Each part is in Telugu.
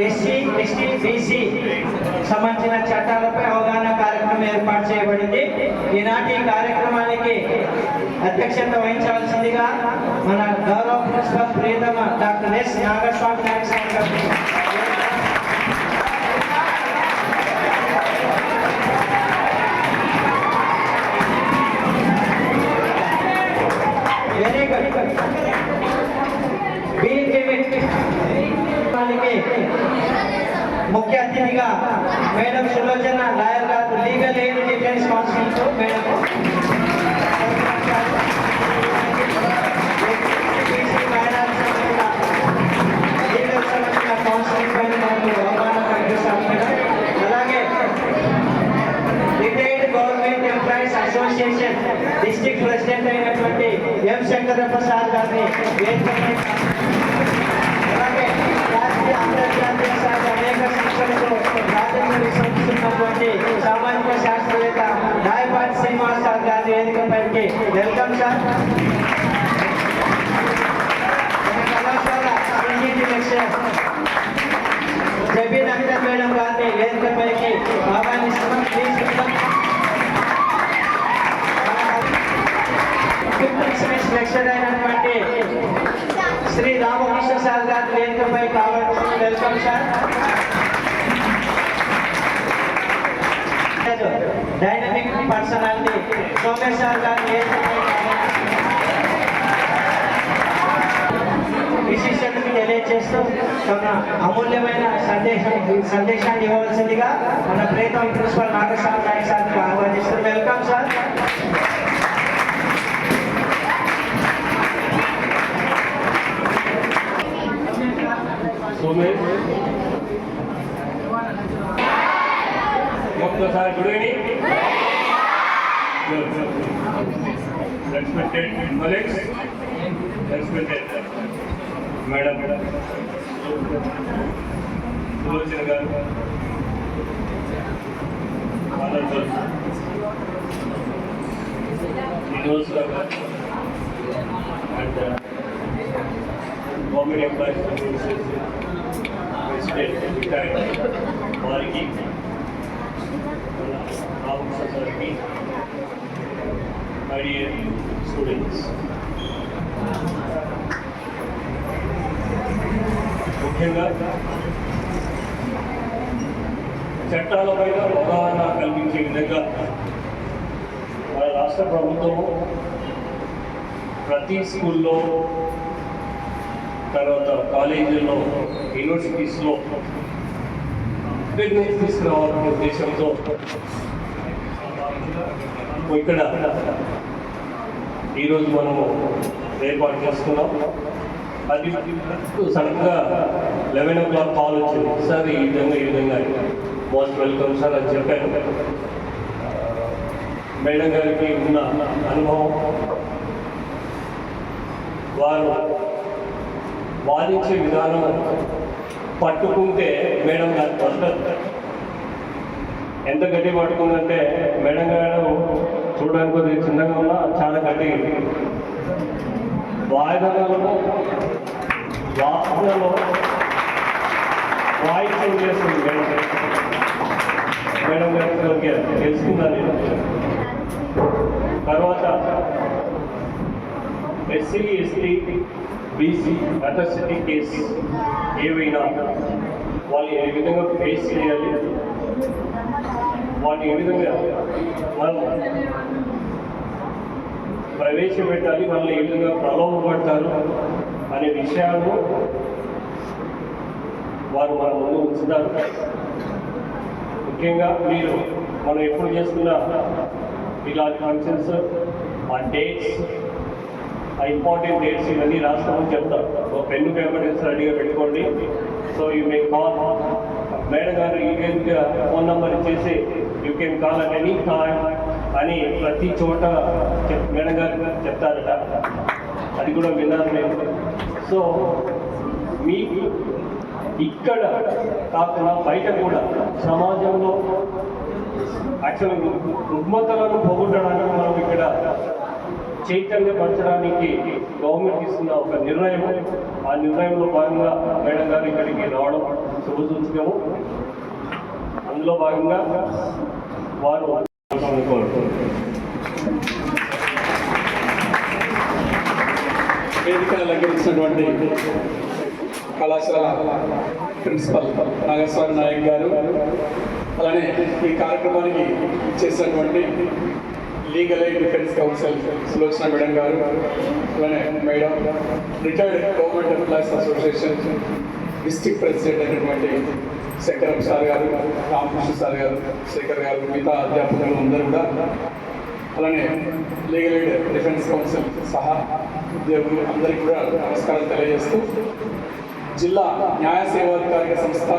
ఎస్సీ ఎస్టీ బీసీ సంబంధించిన చట్టాలపై అవగాహన కార్యక్రమం ఏర్పాటు చేయబడింది. ఈనాటి కార్యక్రమానికి అధ్యక్షత వహించవలసిందిగా మన గౌరవ ప్రిన్సిపల్ ప్రియతమ doctor S Nagaswamy Naik sir గారు ముఖ్య అతిథిగా మేడం సులోచన లాయర్ గారు, legal aid defence counsel madam, legal సంబంధించిన కౌన్సిలింగ్ పైన మనకు అవగాహన కలిగిస్తాం మేడం. అలాగే retired government employees association district president అయినటువంటి ఎం శంకర ప్రసాద్ గారిని వేదికపై, అలాగే రాష్ట్రీయ అంతర్జాతీయ స్థాయి అనేక సంస్థలకు ప్రాధాన్యత సంస్థిస్తున్నటువంటి సామాజిక శాస్త్రవేత్త రాయపాటి శ్రీనివాస్ సార్ గారి వేదికపైకి వెల్కమ్ సార్. కళాశాల engineering lecturer Jabeen Akhtar madam గారిని వేదికపైకి ఆహ్వానిస్తున్నాం. లెక్చర్ అయినటువంటి శ్రీ రామకృష్ణ సార్ గారి వేదికపై కావచ్చు. Welcome sir. Dynamic personality Somesh sir గారి వేదికపై విశిష్టతను తెలియజేస్తూ తన అమూల్యమైన సందేశాన్ని ఇవ్వవలసిందిగా మన ప్రియతమ ప్రిన్సిపల్ నాగస్వామి నాయక్ సార్కి ఆహ్వానిస్తూ welcome sir. Sir, good evening. Respected colleagues, respected Madam Sulochana garu, Honorable Vinod garu, and Government Employees Association President retired Variki. My dear students, ముఖ్యంగా చట్టాలపై అవగాహన కల్పించే విధంగా మన రాష్ట్ర ప్రభుత్వం ప్రతి స్కూల్లో, తర్వాత కాలేజీల్లో, యూనివర్సిటీస్లో అవేర్నెస్ తీసుకురావాలనే ఉద్దేశంతో ఇక్కడ ఈరోజు మనము ఏర్పాటు చేస్తున్నాం. అది సడన్గా 11 o'clock కాల్ వచ్చింది, సార్ ఈ విధంగా మోస్ట్ వెల్కమ్ సార్ అని చెప్పాను. మేడం గారికి ఉన్న అనుభవం, వారు వాదించే విధానం పట్టుకుంటే మేడం గారు వస్తారు. ఎంత గట్టి పట్టుకుందంటే మేడం గారు చూడడానికి కొద్దిగా చిన్నగా ఉన్నా చాలా గట్టి. వాయిదాలలో వాసనలో వాయిస్ చేస్తుంది మేడం గారికి తెలుసుకుందని. తర్వాత SC ST BC atrocity case ఏవైనా వాళ్ళు ఏ విధంగా ఫేస్ చేయాలి, వాటిని ఏ విధంగా మనం ప్రవేశపెట్టాలి, వాళ్ళు ఏ విధంగా ప్రలోభపడతారు అనే విషయాలను వారు మన ముందు ఉంచుతారు. ముఖ్యంగా మీరు మనం ఎప్పుడు చేస్తున్న ఇలాంటి ఫంక్షన్స్, ఆ డేట్స్, ఆ ఇంపార్టెంట్ డేట్స్ ఇవన్నీ రాస్తామని చెప్తారు. ఒక పెన్ను పేపర్ రెడీగా పెట్టుకోండి. So you may call madam గారు, ఈవెంట్గా ఫోన్ నెంబర్ ఇచ్చేసి you can call at any time అని ప్రతి చోట మేడం గారు చెప్తారట. అది కూడా విన్నాను నేను. సో మీకు ఇక్కడ కాకుండా బయట కూడా సమాజంలో యాక్చువల్గా రుగ్మతలను పోగొట్టడానికి మనం ఇక్కడ చైతన్యపరచడానికి గవర్నమెంట్ తీసుకున్న ఒక నిర్ణయం, ఆ నిర్ణయంలో భాగంగా మేడం గారు ఇక్కడికి రావడం శుభసూచకము. అందులో భాగంగా వారు కోరుతున్నారు. వేదికను అలంకరించినటువంటి కళాశాల ప్రిన్సిపల్ నాగస్వామి నాయక్ గారు, అలానే ఈ కార్యక్రమానికి చేసినటువంటి legal aid defence council Sulochana madam గారు, అలానే madam retired government employees association district president అయినటువంటి శంకరం సార్ గారు, రామకృష్ణ సార్ గారు, శేఖర్ గారు, మిగతా అధ్యాపకులు అందరూ కూడా, అలానే లీగల్ ఎయిడ్ డిఫెన్స్ కౌన్సిల్ సహా ఉద్యోగులు అందరికీ కూడా నమస్కారం తెలియజేస్తూ, జిల్లా న్యాయ సేవాధికారిక సంస్థ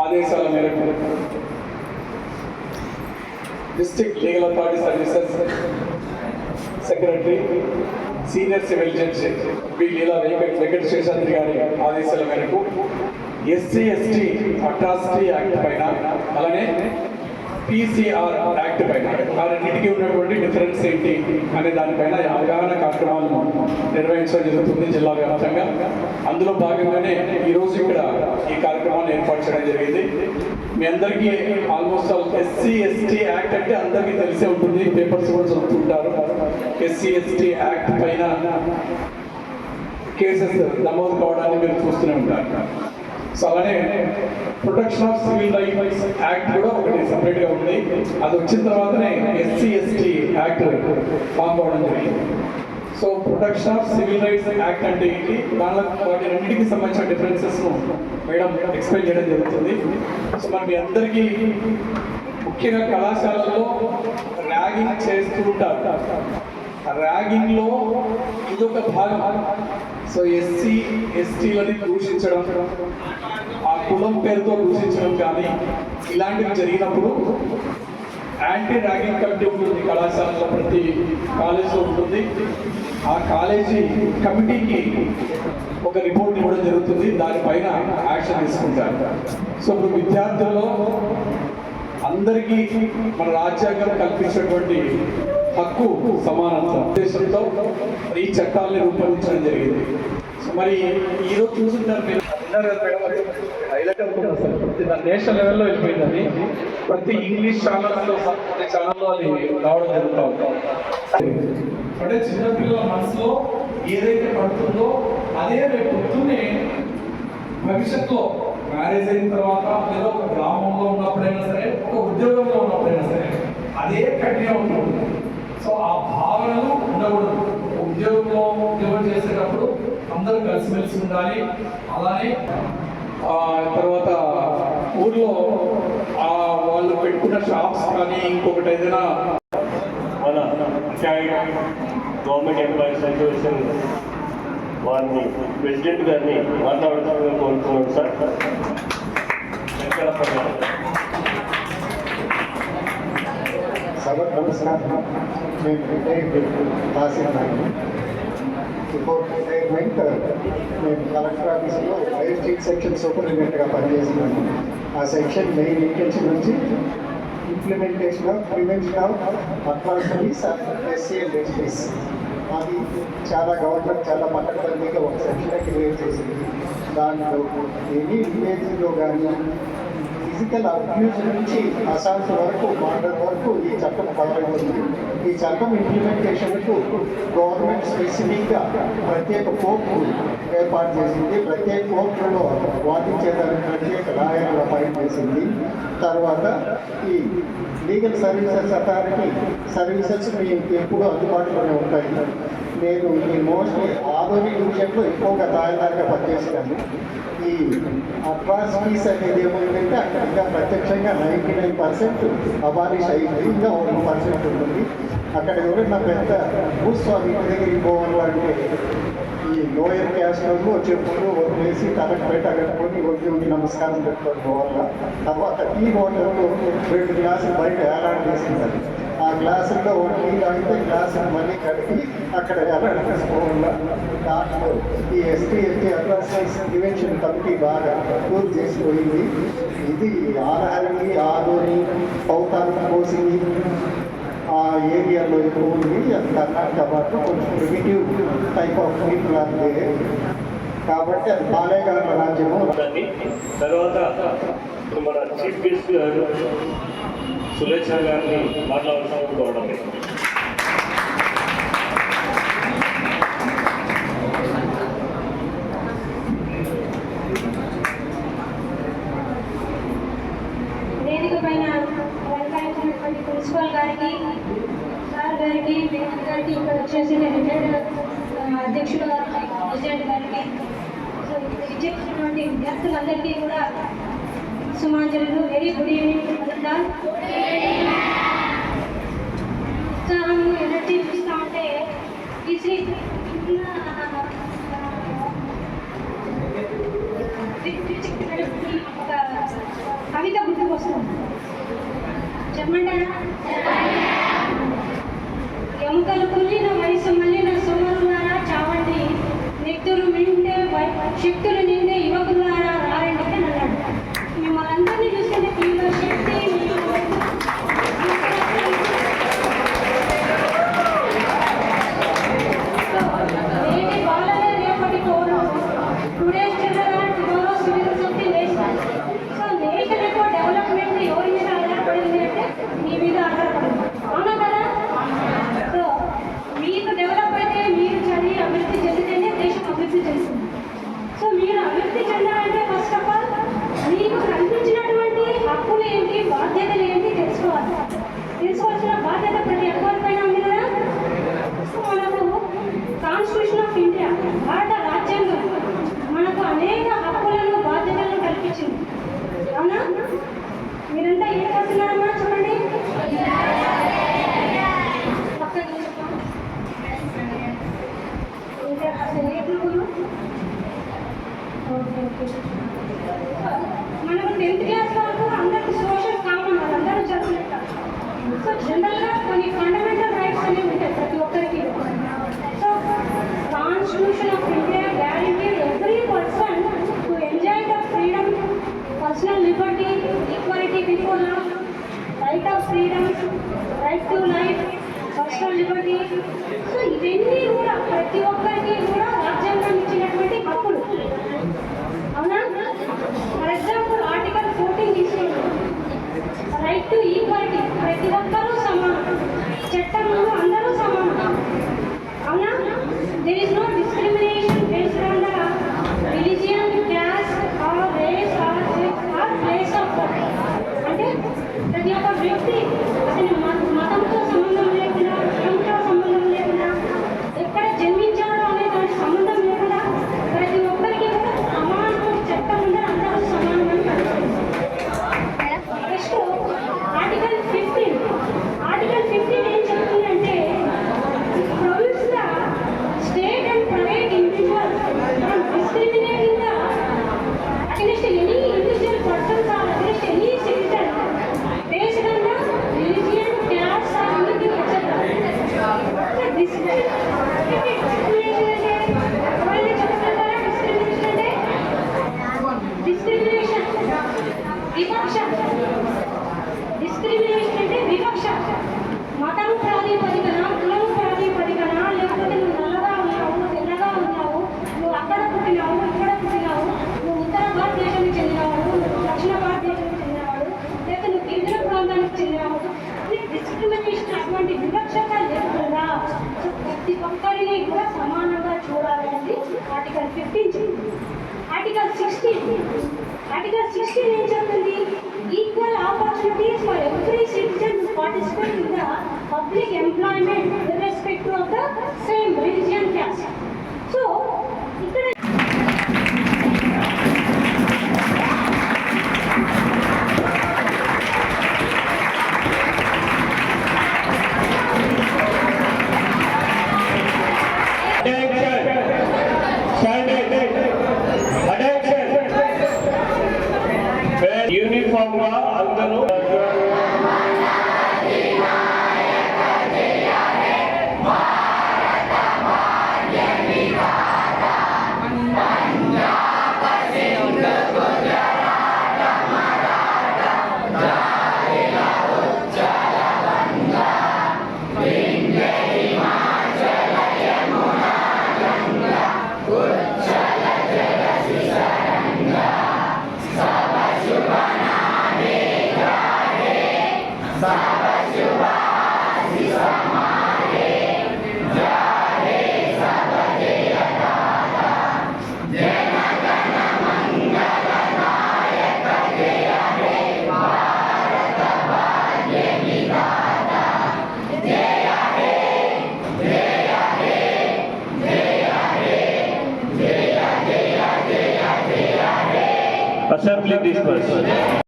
ఆదేశాల మేరకు district legal authority services secretary senior civil judge B Leela Venkata Seshadri గారి ఆదేశాల మేరకు ఎస్సీ ఎస్టీ అట్రాసిటీ యాక్ట్ పైన, అలానే పీసీఆర్ యాక్ట్ పైన ఆ రెండింటికి ఉన్నటువంటి డిఫరెన్స్ ఏంటి అనే దానిపైన అవగాహన కార్యక్రమాలను నిర్వహించడం జరుగుతుంది జిల్లా వ్యాప్తంగా. అందులో భాగంగానే ఈరోజు ఇక్కడ ఈ కార్యక్రమాన్ని ఏర్పాటు చేయడం జరిగింది. మీ అందరికీ ఆల్మోస్ట్ ఎస్సీ ఎస్టీ యాక్ట్ అంటే అందరికీ తెలిసే ఉంటుంది, పేపర్స్ కూడా చదువుతుంటారు. ఎస్సీ ఎస్టీ యాక్ట్ పైన కేసెస్ నమోదు కావడాన్ని మీరు చూస్తూనే ఉంటారు. సో అలానే protection of civil rights act కూడా ఒకటి సపరేట్గా ఉంది. అది వచ్చిన తర్వాతనే ఎస్సీ ఎస్టీ యాక్ట్ ఫామ్ అవడం జరిగింది. So protection of civil rights act అంటే ఏంటి, దానిలో వాటి రెండింటికి సంబంధించిన డిఫరెన్సెస్ను మేడం ఎక్స్ప్లెయిన్ చేయడం జరుగుతుంది. సో మరి మీ అందరికీ ముఖ్యంగా కళాశాలల్లో ర్యాగింగ్ చేస్తూ ఉంటారు. ర్యాగింగ్ లో ఇదొక భాగం. సో ఎస్సీ ఎస్టీలని దూషించడం, ఆ కులం పేరుతో దూషించడం కానీ ఇలాంటివి జరిగినప్పుడు యాంటీ ర్యాగింగ్ కమిటీ ఉంటుంది కళాశాలలో, ప్రతి కాలేజీలో ఉంటుంది. ఆ కాలేజీ కమిటీకి ఒక రిపోర్ట్ ఇవ్వడం జరుగుతుంది, దానిపైన యాక్షన్ తీసుకుంటారు. సో ఇప్పుడు విద్యార్థుల్లో అందరికీ మన రాజ్యాంగం కల్పించినటువంటి హక్కు సమానత్వ ఉద్దేశంతో ఈ చట్టాలని రూపొందించడం జరిగింది. సో మరి ఈరోజు చూస్తుంటారు మీరు హైలైట్ అవుతుంది, అసలు ప్రతి నేషనల్ లెవెల్లో వెళ్ళిపోయిందని ప్రతి ఇంగ్లీష్ ఛానల్స్లో ఛానల్లో అది రావడం జరుగుతూ ఉంటాం. అంటే చిన్నపిల్లల మనసులో ఏదైతే పడుతుందో అదే రేపు పొద్దున్నే భవిష్యత్తులో మ్యారేజ్ అయిన తర్వాత లేదా ఒక గ్రామంలో ఉన్నప్పుడైనా సరే, ఒక ఉద్యోగంలో ఉన్నప్పుడైనా సరే అదే కంటిన్యూ ఉంటుంది. సో ఆ భావనలు ఉండకూడదు. ఉద్యోగం చేసేటప్పుడు అందరూ కలిసిమెలిసి ఉండాలి. అలానే తర్వాత ఊర్లో వాళ్ళు పెట్టుకున్న షాప్స్ కానీ ఇంకొకటి ఏదైనా మన గవర్నమెంట్ ఎంప్లాయీస్ అసోసియేషన్ వారిని ప్రెసిడెంట్ గారిని మాట్లాడుతూ కోరుతున్నాను సార్. సభకు నమస్కారం. నేను రిటైర్డ్ తహసీల్దార్ని. బిఫోర్ రిటైర్మెంట్ నేను కలెక్టర్ ఆఫీస్లో ఫైర్ చీఫ్ సెక్షన్ సూపరింటెండెంట్గా పనిచేస్తున్నాను. ఆ సెక్షన్ మెయిన్ ఇంటెన్షన్ నుంచి implementation of prevention of atrocities SC and ఎస్టీస్, అది చాలా గవర్నమెంట్ చాలా పట్టణబందీగా ఒక సెక్షన్ క్రియేట్ చేసింది. దాంట్లో ఎనీ విలేజ్లో కానీ ఫిజికల్ అబ్యూజ్ నుంచి అసాల్ట్ వరకు మర్డర్ వరకు ఈ చట్టం పడబడుతుంది. ఈ చట్టం ఇంప్లిమెంటేషన్కు గవర్నమెంట్ స్పెసిఫిక్గా ప్రత్యేక కోర్టు ఏర్పాటు చేసింది. ప్రత్యేక కోర్టులో వాదించేదానికి ప్రత్యేక లాయర్లు అపాయింట్ చేసింది. తర్వాత ఈ లీగల్ సర్వీసెస్ అథారిటీ సర్వీసెస్ మీకు ఎప్పుడూ అందుబాటులోనే ఉంటాయి. నేను ఈ మోస్ట్లీ ఆధునిక విషయంలో ఎక్కువగా తయారుగా పనిచేస్తాను. ఈ అట్రాసిటీస్ అనేది ఏముందంటే అక్కడ ఇంకా ప్రత్యక్షంగా 99% అబాలిష్ అయింది, ఇంకా 1% ఉంటుంది. అక్కడ ఎవరైనా పెద్ద భూస్వామి ఇంటి దగ్గరికి పోవాలంటే ఈ లోయర్ క్యాస్ట్ వాళ్ళు చెప్పులు వదిలేసి తనకు పెట్టగట్టుకొని ఒడ్డి నమస్కారం పెట్టుకొని పోవాలా. తర్వాత టీ హోటల్లో 2 గ్లాసులు బయట ఏలాడ చేసింది. ఆ గ్లాసుల్లో టీ తాగితే గ్లాసులు మళ్ళీ కడిగి అక్కడ ఏలాడ తీసుకోవాలా. దాంట్లో ఈ ఎస్టీ అట్రాసిటీస్ ప్రివెన్షన్ కమిటీ బాగా ప్రూవ్ చేసిపోయింది. ఇది ఆలహరిని ఆదోని పౌతాన్ కోసింది ఆ ఏరియాలో ఎక్కువ ఉంది. అది కర్ణాటక పాటు కొంచెం ప్రిమిటివ్ టైప్ ఆఫ్ పీపుల్ అంటే కాబట్టి అది పాలేగాల రాజ్యము. దాన్ని తర్వాత మన చీఫ్ గెస్ట్ గారు సులేఖ గారిని మాట్లాడుతూ కోవడం. వేదిక పైన వెంకయ్యటువంటి ప్రిన్సిపల్ గారికి, సార్ గారికి, మేనేజర్ గారికి, ఇక్కడ వచ్చేసి రిటైర్డ్ అధ్యక్షులు గారికి, ప్రెసిడెంట్ గారికి, సో ఇక్కడ ఇచ్చేసినటువంటి విద్యార్థులందరికీ కూడా సుమాంజలు. Very good evening. ఉత్సాహం ఎనర్జీ చూస్తూ ఉంటే ఈ శ్రీ ఒక కవిత గుర్తుకు వస్తుంది. చెప్పమంటారా? ఎముకలు కుళ్ళిన వయసు మళ్ళిన సోమరులారా చావండి, నెత్తురు మింటే శక్తులు నిండే యువకులారా రారండి అని అన్నాడు. మిమ్మల్ని అందరినీ చూస్తుంటే మీలో శక్తి, నేటి బాలలే రేపటి కోరు, today's children tomorrow civil nation. So nation ఎక్కువ డెవలప్మెంట్ ఎవరి మీద ఆధారపడింది అంటే మీ మీద ఆధారపడింది. అవునా కదా? సో మీకు డెవలప్ అయితే, మీరు చదివి అభివృద్ధి చెందితేనే దేశం అభివృద్ధి చెందుతుంది. సో మీరు అభివృద్ధి చెందాలంటే ఫస్ట్ ఆఫ్ ఆల్ మీకు కల్పించినటువంటి హక్కులు ఏంటి, బాధ్యతలు ఏంటి తెలుసుకోవాలి. తెలుసుకోవాల్సిన బాధ్యత ప్రతి ఒక్కరిపైన ఉంది కదా. సో మనకు కాన్స్టిట్యూషన్ ఆఫ్ ఇండియా, భారత రాజ్యాంగం మనకు అనేక హక్కులను, బాధ్యతలను కల్పించింది. అవునా? మీరంతా ఏం చేస్తున్నారమ్మా చెప్పండి. మనకు 10th క్లాస్ వరకు అందరికి సోషల్ కామన్, వాళ్ళందరూ చదువుకుంటారు. సో జనరల్గా కొన్ని ఫండమెంటల్ రైట్స్ అనేవి ఉంటాయి ప్రతి ఒక్కరికి. So constitution of India guaranteed every person to enjoy the freedom, personal Liberty, equality before law, right of freedom, right to life, personal Liberty. So ఇవన్నీ కూడా ప్రతి ఒక్కరికి కూడా రాజ్యాంగం ఇచ్చినటువంటి హక్కులు. అవునా? ఫర్ ఎగ్జాంపుల్ ఆర్టికల్ 14 తీసుకోండి. రైట్ టు ఈక్వాలిటీ, ప్రతి ఒక్కరూ సమానం, చట్టం ముందు అందరూ సమానం. అవునా? There is no discrimination based on the religion, caste or race or sex or place of birth. అంటే ప్రతి ఒక్క వ్యక్తి అతని మతంతో సంబంధం లేకుండా, కులంతో సంబంధం లేకుండా, ఎక్కడ జన్మించాడో అనే దానికి సంబంధం లేకుండా ప్రతి ఒక్కరికి కూడా సమానం, చట్టం ముందర అందరూ సమానం అని కలుస్తుంది. Next article 15. ఆర్టికల్ 15 ఏం చెప్తుందంటే prohibits the state and private individuals from discriminating the against any individual persons or against any citizen based on the religion, caste or anything etc. So discrimination అంటే ఎవరైనా చెప్తున్నారా? డిస్క్రిమినేషన్ వివక్ష. డిస్క్రిమినేషన్ అంటే వివక్ష. మతం ప్రాతిపదికన, కులం ప్రాతిపదికన, లేకపోతే నువ్వు నల్లగా ఉన్నావు, తెల్లగా ఉన్నావు, నువ్వు అక్కడ పుట్టినావు, ఇక్కడ పుట్టినావు, నువ్వు ఉత్తర భారతదేశానికి చెందినవాడు, నువ్వు దక్షిణ భారతదేశానికి చెందినవాడు, లేకపోతే నువ్వు గిరిజన ప్రాంతానికి చెందినవాడు, డిస్క్రిమినేషన్ అటువంటి వివక్షత లేకుండా ప్రతి ఒక్కరిని కూడా సమానంగా చూడాలనేది ఆర్టికల్ 15. ఆర్టికల్ 16. ఆర్టికల్ 16 ఏం చెప్తుంది? Equal opportunities for every citizen to participate in the public employment irrespective of the same religion, caste. So ఇక్కడ యూనిఫామ్ గా అందరూ Good. Assembly dispersed.